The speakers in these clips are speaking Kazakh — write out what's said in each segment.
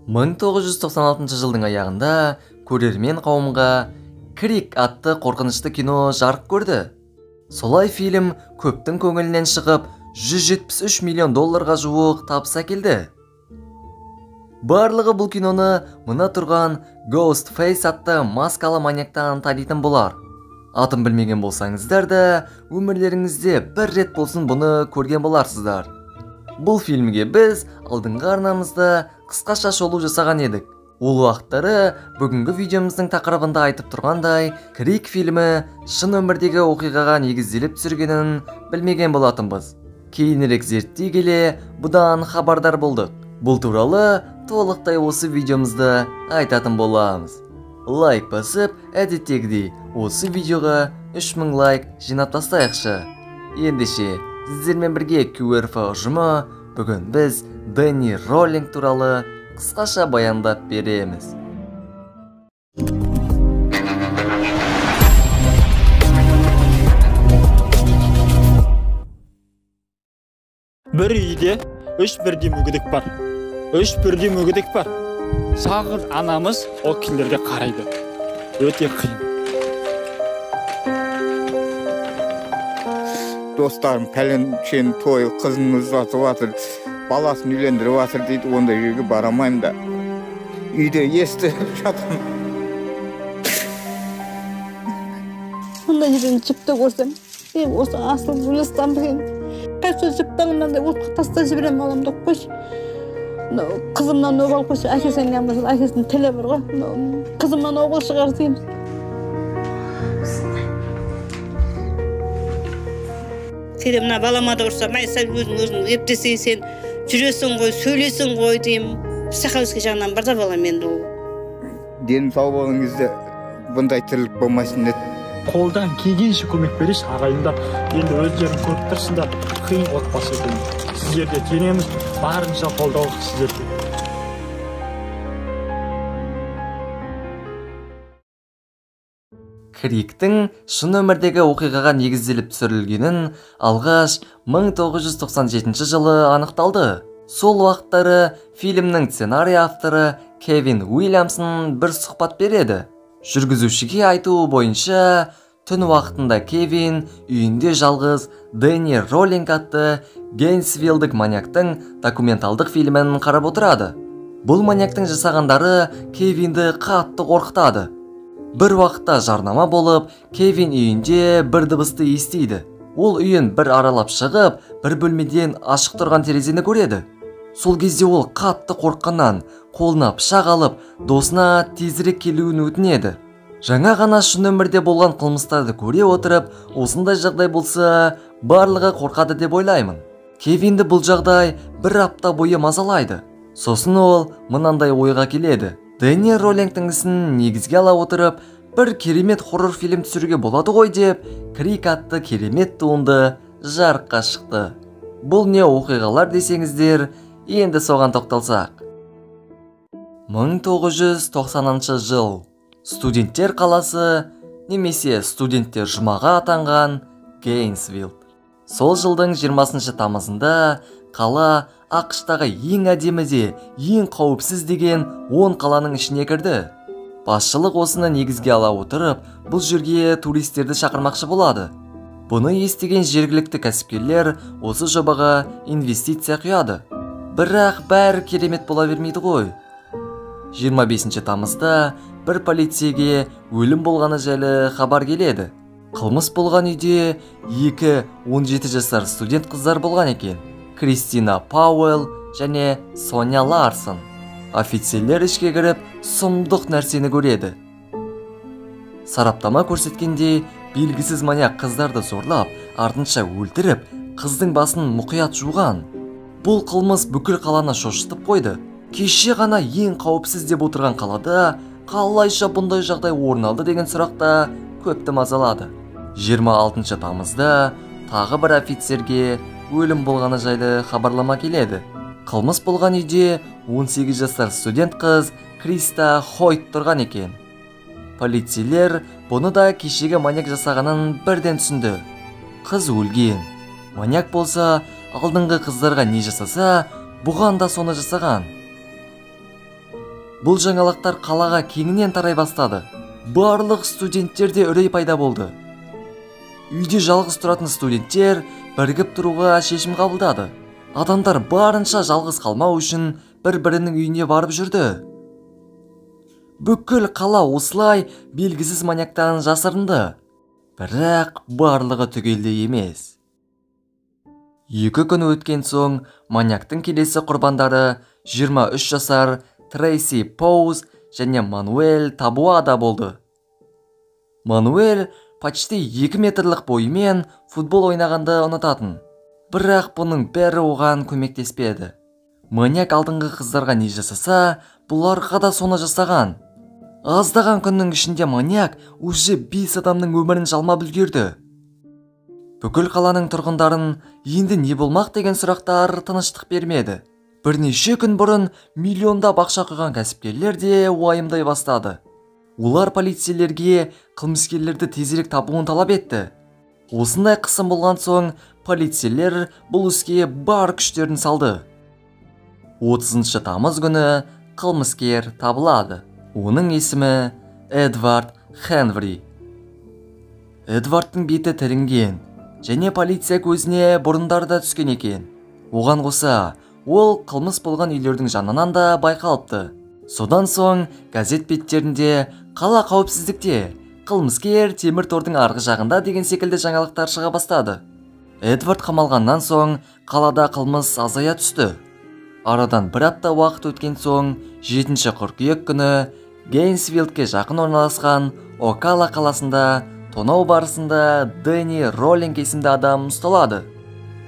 1996 жылдың аяғында көрермен қауымға Крик атты қорқынышты кино жарық көрді. Солай фильм көптің көңілінен шығып, $173 миллион жуық табыс әкелді. Барлығы бұл киноны мына тұрған Ghostface атты маскалы маньяктан танитын болар. Атын білмеген болсаңыздар да, өмірлеріңізде бір рет болсын бұны көрген боларсыздар. Бұл фильмге біз алдыңғы арнамызда қысқаша шолу жасаған едік. Ол уақыттары бүгінгі видеомыздың тақырыбында айтып тұрғандай, Крик фильмі шын өмірдегі оқиғаға негізделіп түсіргенін білмеген болатынбыз. Кейінірек зерттей келе, бұдан хабардар болдық. Бұл туралы толықтай осы видеомызда айтатын боламыз. Лайк басып, әдеттегідей осы видеоға 3000 лайк жинап тастайықшы. Ендеше, сіздермен бірге QRF ұжымы бүгін біз Дэнни Роллинг туралы қысқаша баяндап береміз. Бір үйде үш бірдей мүгедек бар. Сағыр анамыз ол кісілерге қарайды. Өте қиын. Достарым пәленшен той қызымыз жатып жатыр, баласын үйлендіріп жатыр дейді, ондай жерге барамайым да. Үйде естіп жатырмын. Ондай жерден жіпті көрсем, осы асыл бұлыстан білген. Қайсы жіптіңімнен де отқа таста жіберем аламды қойш. Қызымнан оғыл қойш, әкесен кәмірсін, әкесінің тілі бір ғой. Қызымнан оғыл шығар дейміз. Кейде мына балама да ұрса, мәйсәл өзің ептесей сен жүресің ғой, сөйлесің ғой деймін. Психологический жағынан бар да балам енді ол. Денім сау болған кезде бұндай тірлік болмайсын деді. Қолдан келгенше көмек берейші ағайындар. Енді өздерін көріп тұрсыңдар, қиын отбасы екен. Сіздерге тенеміз, барынша қолдау сіздерге. Криктің шын өмірдегі оқиғаға негізделіп түсірілгенін алғаш 1997 жылы анықталды. Сол уақыттары фильмнің сценарий авторы Кевин Уильямсон бір сұхбат береді. Жүргізушіге айтуы бойынша, түн уақытында Кевин үйінде жалғыз Дэнни Роллинг атты Гейнсвиллдік маньяктың документалдық фильмін қарап отырады. Бұл маньяктың жасағандары Кевинді қатты қорқытады. Бір уақытта жарнама болып, Кевин үйінде бір дыбысты естиді. Ол үйін бір аралап шығып, бір бөлмеден ашық тұрған терезені көреді. Сол кезде ол қатты қорыққаннан қолына пышақ алып, досына тезірек келуін өтінеді. Жаңа ғана шын өмірде болған қылмыстарды көре отырып, осындай жағдай болса, барлығы қорқады деп ойлаймын. Кевинді бұл жағдай бір апта бойы мазалайды. Сосын ол мынандай ойға келеді. Дэнни Роллингтің ісін негізге ала отырып, бір керемет хоррор фильм түсіруге болады ғой деп, Крик атты керемет туынды жарыққа шықты. Бұл не оқиғалар десеңіздер, енді соған тоқталсақ. 1990 жыл. Студенттер қаласы, немесе студенттер жұмаға атанған Гейнсвилл. Сол жылдың 20 тамызында қала ақштағы ең әдемі де, ең қауіпсіз деген 10 қаланың ішіне кірді. Басшылық осыны негізге ала отырып, бұл жерге туристерді шақырмақшы болады. Бұны естіген жергілікті кәсіпкерлер осы жобаға инвестиция құяды. Бірақ бәрі керемет бола бермейді ғой. 25 тамызда бір полицейге өлім болғаны жайлы хабар келеді. Қылмыс болған үйде 2 17 жасар студент қыздар болған екен. Кристина Пауэлл және Соня Ларсон. Офицерлер ішке кіріп, сұмдық нәрсені көреді. Сараптама көрсеткенде, белгісіз маньяк қыздарды зорлап, артынша өлтіріп, қыздың басын мұқият жуған. Бұл қылмыс бүкіл қаланы шошытып қойды. Кеше ғана ең қауіпсіз деп отырған қалада қалайша бұндай жағдай орын алды деген сұрақта көпті мазалады. 26 тамызда тағы бір офицерге өлім болғаны жайлы хабарлама келеді. Қылмыс болған үйде 18 жасар студент қыз Криста Хойт тұрған екен. Полицейлер бұны да кешегі маньяк жасағанын бірден түсінді. Қыз өлген. Маньяк болса, алдыңғы қыздарға не жасаса, бұған да соны жасаған. Бұл жаңалықтар қалаға кеңінен тарай бастады. Барлық студенттерде үрей пайда болды. Үйде жалғыз тұратын студенттер бірігіп тұруға шешім қабылдады. Адамдар барынша жалғыз қалмау үшін бір-бірінің үйіне барып жүрді. Бүкіл қала осылай белгісіз маньяктан жасырынды. Бірақ барлығы түгелдей емес. 2 күн өткен соң маньяктың келесі құрбандары 23 жасар Трейси Поуз және Мануэль Табуада болды. Мануэль почти 2 метрлік бойымен футбол ойнағанды ұнататын. Бірақ бұның бәрі оған көмектеспеді. Маньяк алдыңғы қыздарға не жасаса, бұларға да соны жасаған. Аздаған күннің ішінде маньяк уже 5 адамның өмірін жалмап үлгерді. Бүкіл қаланың тұрғындарын енді не болмақ деген сұрақтар тыныштық бермеді. Бірнеше күн бұрын миллиондап ақша құйған кәсіпкерлер де уайымдай бастады. Олар полицейлерге қылмыскерлерді тезірек табуын талап етті. Осындай қысым болған соң полицейлер бұл іске бар күштерін салды. 30 тамыз күні қылмыскер табылады. Оның есімі Эдвард Хенври. Эдвардтың беті тірінген және полиция көзіне бұрындарда түскен екен. Оған қоса, ол қылмыс болған үйлердің жанынан да байқалыпты. Содан соң газет беттерінде қала қауіпсіздікте, қылмыскер темір тордың арғы жағында деген секілді жаңалықтар шыға бастады. Эдвард қамалғаннан соң қалада қылмыс азая түсті. Арадан бір апта уақыт өткен соң 7 қыркүйек күні Гейнсвиллдке жақын орналасқан Окала қаласында тонау барысында Дэнни Роллинг есімді адам ұсталады.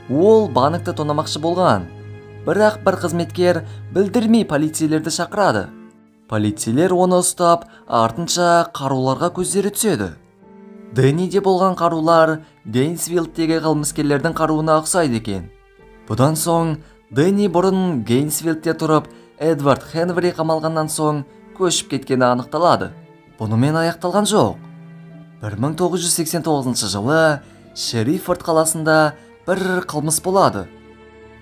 Ол банкты тонамақшы болған. Бірақ бір қызметкер білдірмей полицейлерді шақырады. Полицейлер оны ұстап, артынша қаруларға көздері түседі. Дэнниде болған қарулар Гейнсвиллдтегі қылмыскерлердің қаруына ұқсайды екен. Бұдан соң Дэнни бұрын Гейнсвиллдте тұрып, Эдвард Хенври қамалғаннан соң көшіп кеткені анықталады. Бұнымен аяқталған жоқ. 1989 жылы Шерифорд қаласында бір қылмыс болады.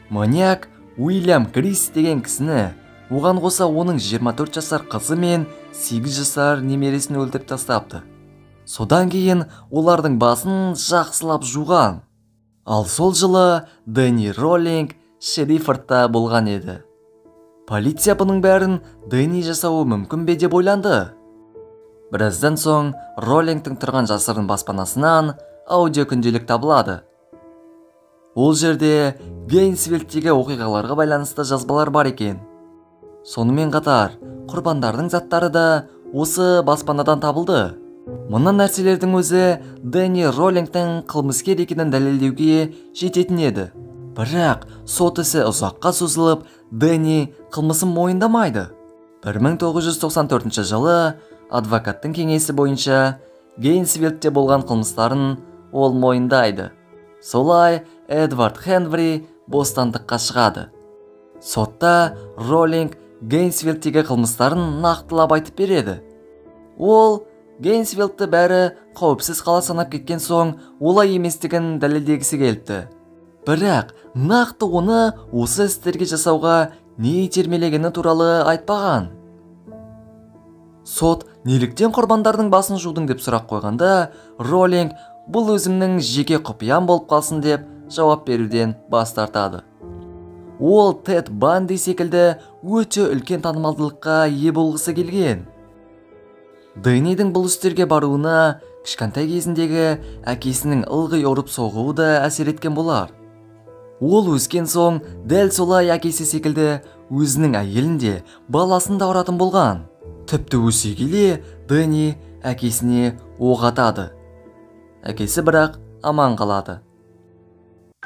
Маньяк Уильям Крис деген кісіні, оған қоса оның 24 жасар қызы мен 8 жасар немересін өлтіріп тастапты. Содан кейін олардың басын жақсылап жуған. Ал сол жылы Дэнни Роллинг Шерифордта болған еді. Полиция бұның бәрін Дэнни жасауы мүмкін бе деп ойланды. Біраздан соң Роллингтің тұрған жасырын баспанасынан аудио күнделік табылады. Ол жерде Гейнсвиллдтегі оқиғаларға байланысты жазбалар бар екен. Сонымен қатар, құрбандардың заттары да осы баспанадан табылды. Мұны нәрселердің өзі Дэнни Роллингтің қылмыскер екенін дәлелдеуге жететін еді. Бірақ сот ісі ұзаққа созылып, Дэнни қылмысын мойындамайды. 1994 жылы адвокаттың кеңесі бойынша Гейнсвиллдте болған қылмыстарын ол мойындайды. Солай Эдвард Хенври бостандыққа шығады. Сотта Роллинг Гейнсвиллдтегі қылмыстарын нақтылап айтып береді. Ол Гейнсвиллдті бәрі қауіпсіз қала санап кеткен соң олай еместігін дәлелдегісі келіпті. Бірақ нақты оны осы істерге жасауға не итермелегені туралы айтпаған. Сот неліктен құрбандардың басын жудың деп сұрақ қойғанда, Роллинг бұл өзімнің жеке құпиям болып қалсын деп жауап беруден бас тартады. Ол Тед Банди секілді өте үлкен танымалдылыққа ие болғысы келген. Дэннидің бұл істерге баруына кішкентай кезіндегі әкесінің ылғи ұрып соғуы да әсер еткен болар. Ол өскен соң дәл солай әкесі секілді өзінің әйелін де баласын да ұратын болған. Тіпті өсе келе Дэнни әкесіне оқ атады. Әкесі бірақ аман қалады.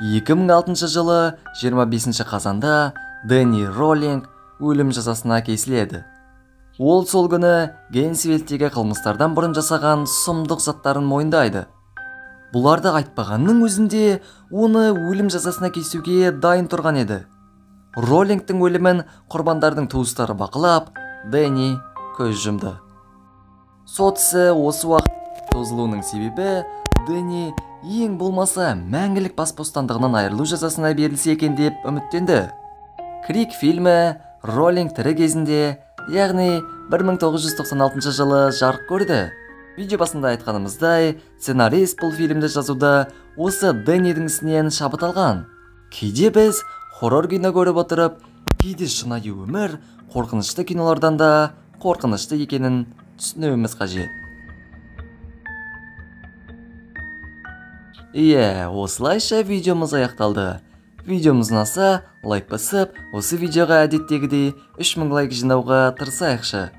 2006 жылы 25 қазанда Дэнни Роллинг өлім жазасына кесіледі. Ол сол күні Гейнсвиллдтегі қылмыстардан бұрын жасаған сұмдық заттарын мойындайды. Бұларды айтпағанның өзінде оны өлім жазасына кесуге дайын тұрған еді. Роллингтің өлімін құрбандардың туыстары бақылап, Дэнни көз жұмды. Сот ісі осы уақыт созылуының себебі Дэнни ең болмаса мәңгілік бас бостандығынан айырылу жазасына берілсе екен деп үміттенді. Крик фильмі Роллинг тірі кезінде яғни 1996 жылы жарық көрді. Видео басында айтқанымыздай, сценарист бұл фильмді жазуда осы Дэннидің ісінен шабыт алған. Кейде біз хоррор кино көріп отырып, кейде шынайы өмір қорқынышты кинолардан да қорқынышты екенін түсінуіміз қажет. Осылайша видеомыз аяқталды. Видеомыз ұнаса, лайк басып, осы видеоға әдеттегідей 3000 лайк жинауға тырысайықшы.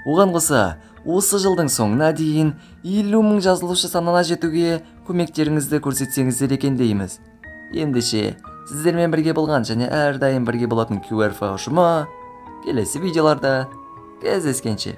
Оған қоса, осы жылдың соңына дейін 50 000 жазылушы санына жетуге көмектеріңізді көрсетсеңіздер екен дейміз. Ендеше, сіздермен бірге болған және әрдайым бірге болатын QRF ұжымы келесі видеоларда кездескенше.